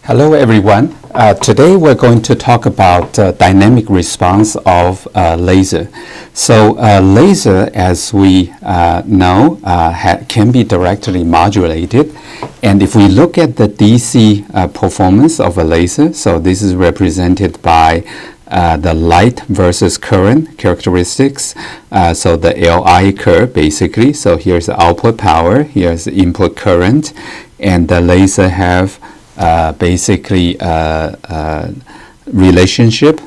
Hello everyone. Today we're going to talk about dynamic response of laser. So laser, as we know, can be directly modulated. And if we look at the DC performance of a laser, so this is represented by the light versus current characteristics. So the Li curve basically. So here's the output power, here's the input current, and the laser have basically relationship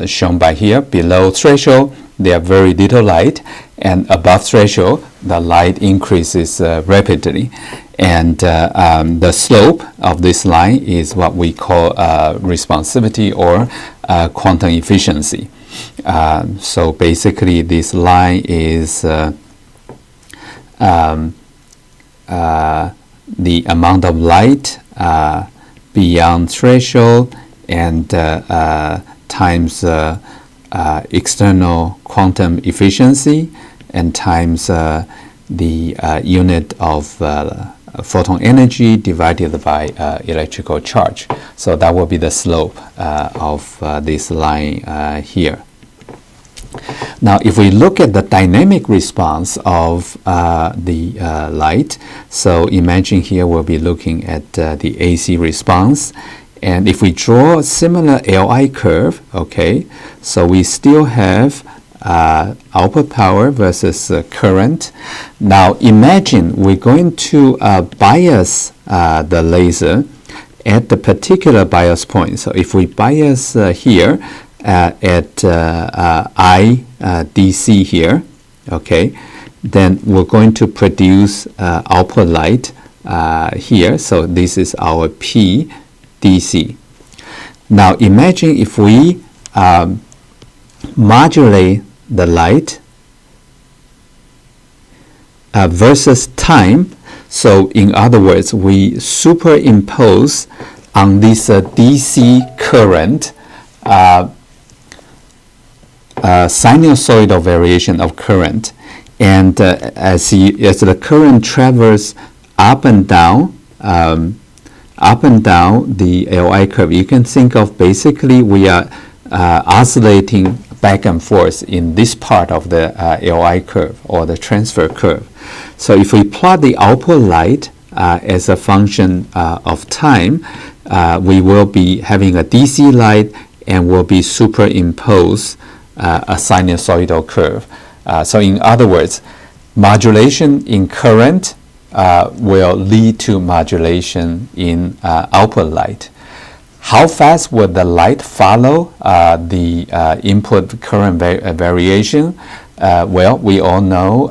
shown by here. Below threshold, there are very little light, and above threshold, the light increases rapidly. And the slope of this line is what we call responsivity or quantum efficiency. So basically, this line is the amount of light beyond threshold and times external quantum efficiency and times the unit of photon energy divided by electrical charge. So that will be the slope of this line here. Now, if we look at the dynamic response of the light, so imagine here we'll be looking at the AC response. And if we draw a similar Li curve, okay, so we still have output power versus current. Now, imagine we're going to bias the laser at the particular bias point. So if we bias here, at DC here, okay, then we're going to produce output light here. So this is our P DC. Now imagine if we modulate the light versus time. So in other words, we superimpose on this DC current sinusoidal variation of current, and as the current travels up and down the Li curve, you can think of basically we are oscillating back and forth in this part of the Li curve or the transfer curve. So if we plot the output light as a function of time, we will be having a DC light and will be superimposed a sinusoidal curve. So in other words, modulation in current will lead to modulation in output light. How fast would the light follow the input current variation? Well, we all know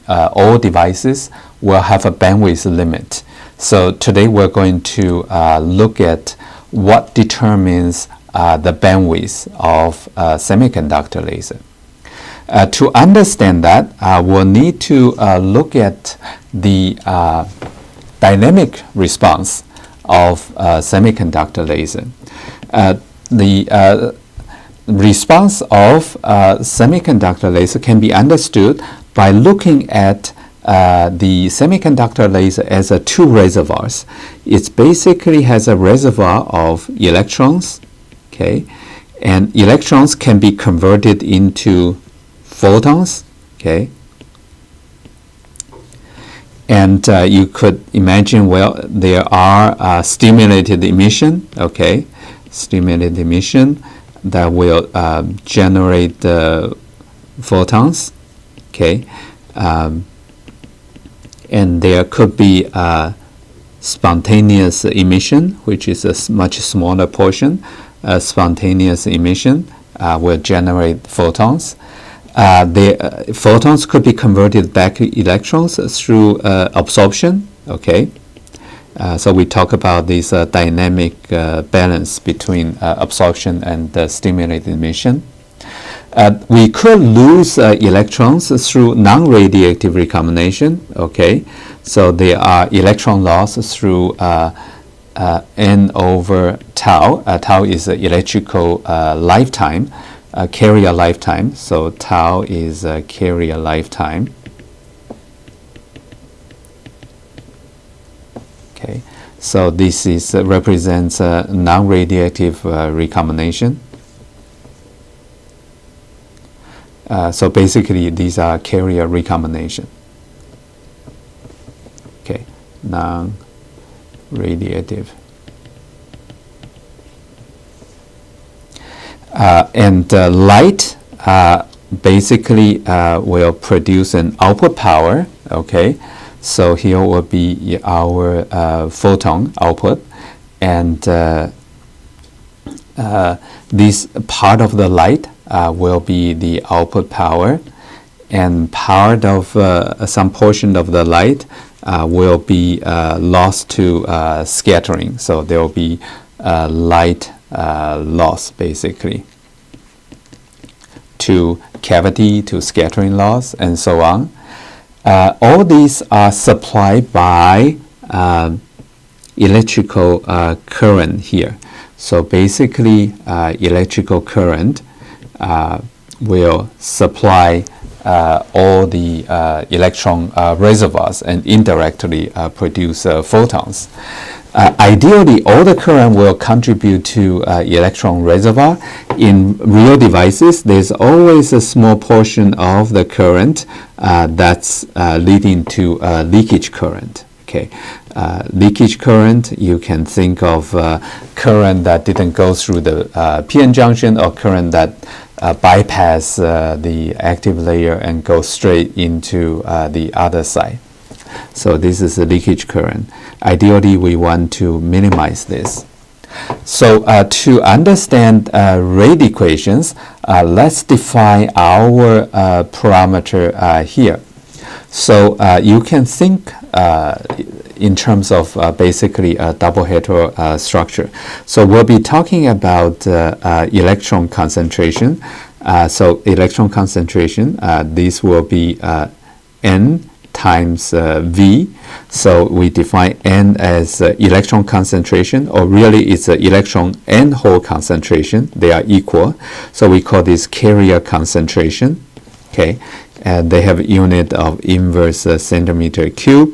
all devices will have a bandwidth limit. So today we're going to look at what determines the bandwidth of semiconductor laser. To understand that, we'll need to look at the dynamic response of semiconductor laser. The response of semiconductor laser can be understood by looking at the semiconductor laser as two reservoirs. It basically has a reservoir of electrons, okay, and electrons can be converted into photons, okay, and you could imagine, well, there are stimulated emission, okay, stimulated emission that will generate photons, okay, and there could be spontaneous emission, which is a much smaller portion. Spontaneous emission will generate photons. The photons could be converted back to electrons through absorption, okay. So we talk about this dynamic balance between absorption and stimulated emission. We could lose electrons through non-radiative recombination, okay. So there are electron loss through N over tau. Tau is electrical lifetime, carrier lifetime. So tau is carrier lifetime. Okay. So this is represents non-radiative recombination. So basically, these are carrier recombination. Okay, non-radiative. And light basically will produce an output power. Okay, so here will be our photon output, and this part of the light will be the output power, and part of some portion of the light will be lost to scattering. So there will be light loss basically to cavity, to scattering loss, and so on. All these are supplied by electrical current here. So basically, electrical current will supply all the electron reservoirs and indirectly produce photons. Ideally, all the current will contribute to electron reservoir. In real devices, there's always a small portion of the current that's leading to leakage current. Okay, leakage current, you can think of current that didn't go through the p-n junction, or current that bypass the active layer and go straight into the other side. So this is a leakage current. Ideally, we want to minimize this. So to understand rate equations, let's define our parameter here. So you can think in terms of basically a double hetero structure. So we'll be talking about electron concentration. So electron concentration, this will be N times V. So we define N as electron concentration, or really it's electron and hole concentration. They are equal. So we call this carrier concentration. Okay, and they have a unit of inverse centimeter cube.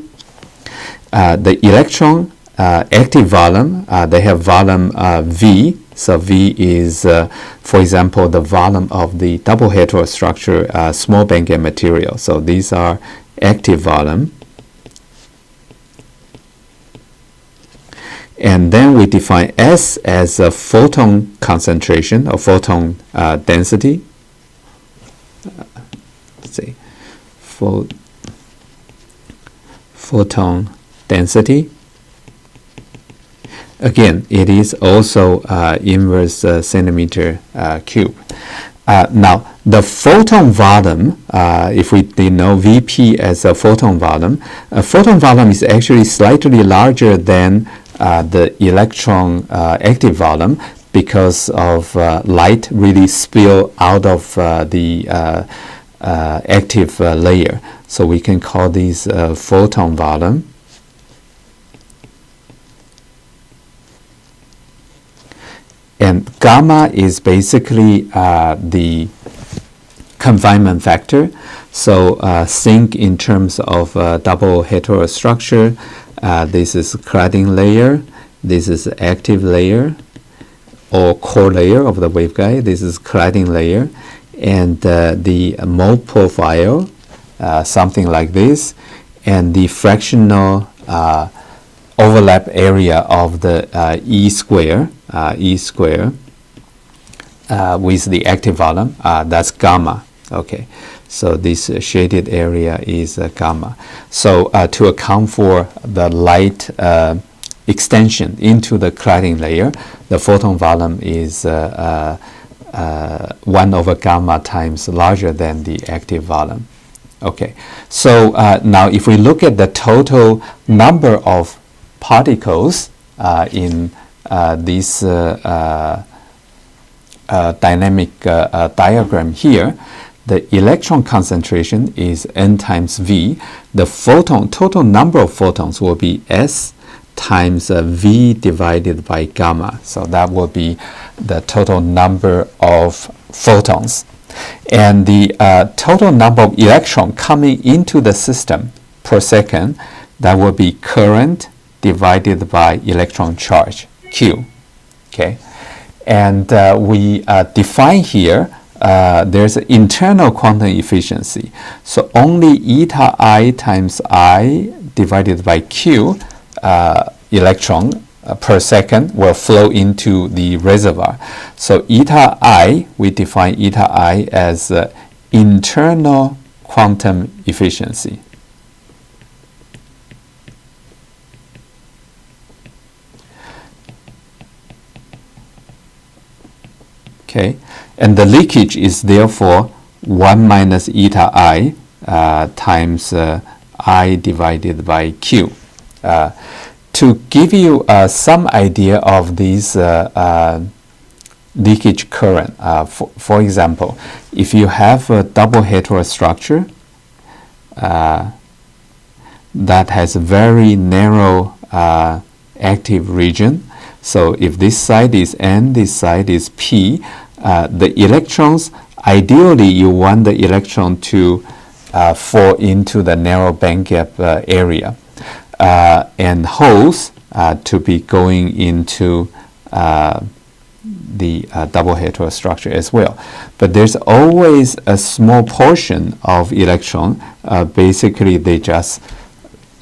The electron active volume, they have volume V. So V is, for example, the volume of the double hetero structure small band gap material. So these are active volume. And then we define S as a photon concentration or photon density. Let's see, photon density. Again, it is also inverse centimeter cube. Now, the photon volume, if we denote Vp as a photon volume is actually slightly larger than the electron active volume, because of light really spill out of the active layer. So we can call these photon volume. And gamma is basically the confinement factor. So think in terms of double hetero structure. This is cladding layer. This is active layer or core layer of the waveguide. This is cladding layer. And the mode profile, something like this. And the fractional overlap area of the E square with the active volume, that's gamma. Okay, so this shaded area is gamma. So to account for the light extension into the cladding layer, the photon volume is 1 over gamma times larger than the active volume. Okay, so now if we look at the total number of particles in this dynamic diagram here, the electron concentration is N times V. The total number of photons will be S times V divided by gamma. So that will be the total number of photons. And the total number of electrons coming into the system per second, that will be current divided by electron charge, Q. Okay, and we define here, there's an internal quantum efficiency. So only eta I times I divided by Q electron per second will flow into the reservoir. So eta I, we define eta I as internal quantum efficiency. Okay, and the leakage is therefore 1 minus eta I times I divided by Q. To give you some idea of this leakage current, for example, if you have a double heterostructure that has a very narrow active region, so if this side is N, this side is P, the electrons, ideally you want the electron to fall into the narrow bandgap area, and holes to be going into the double heterostructure as well. But there's always a small portion of electron, basically they just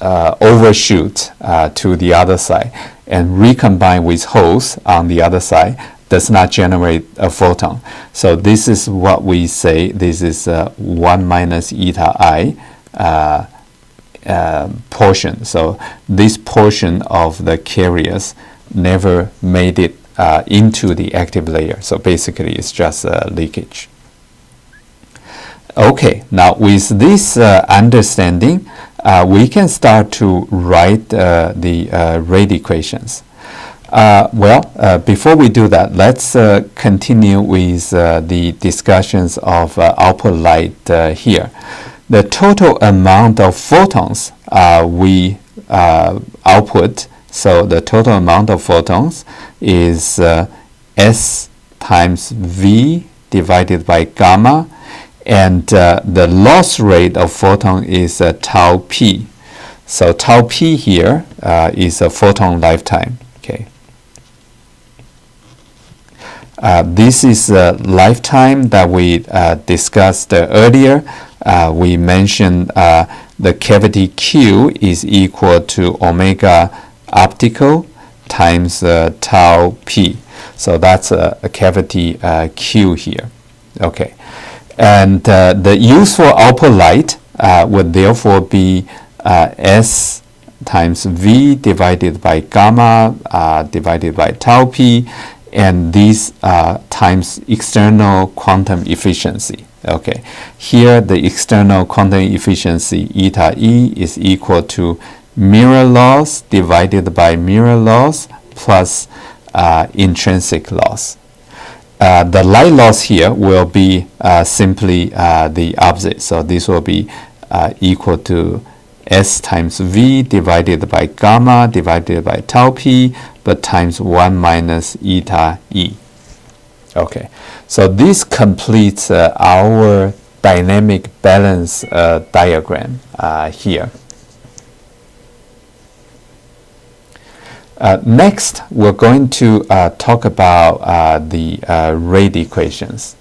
overshoot to the other side and recombine with holes on the other side, does not generate a photon. So this is what we say, this is 1 minus eta I portion. So this portion of the carriers never made it into the active layer. So basically it's just leakage. Okay, now with this understanding, we can start to write the rate equations. Before we do that, let's continue with the discussions of output light here. The total amount of photons we output, so the total amount of photons is S times V divided by gamma, and the loss rate of photon is tau p. So tau p here is a photon lifetime. Okay. This is a lifetime that we discussed earlier. We mentioned the cavity Q is equal to omega optical times tau p. So that's a cavity Q here. Okay. And the useful output light would therefore be S times V divided by gamma divided by tau p, and these times external quantum efficiency. Okay, here the external quantum efficiency eta E is equal to mirror loss divided by mirror loss plus intrinsic loss. The light loss here will be simply the opposite. So this will be equal to S times V divided by gamma divided by tau p, but times 1 minus eta E. Okay, so this completes our dynamic balance diagram here. Next, we're going to talk about the rate equations.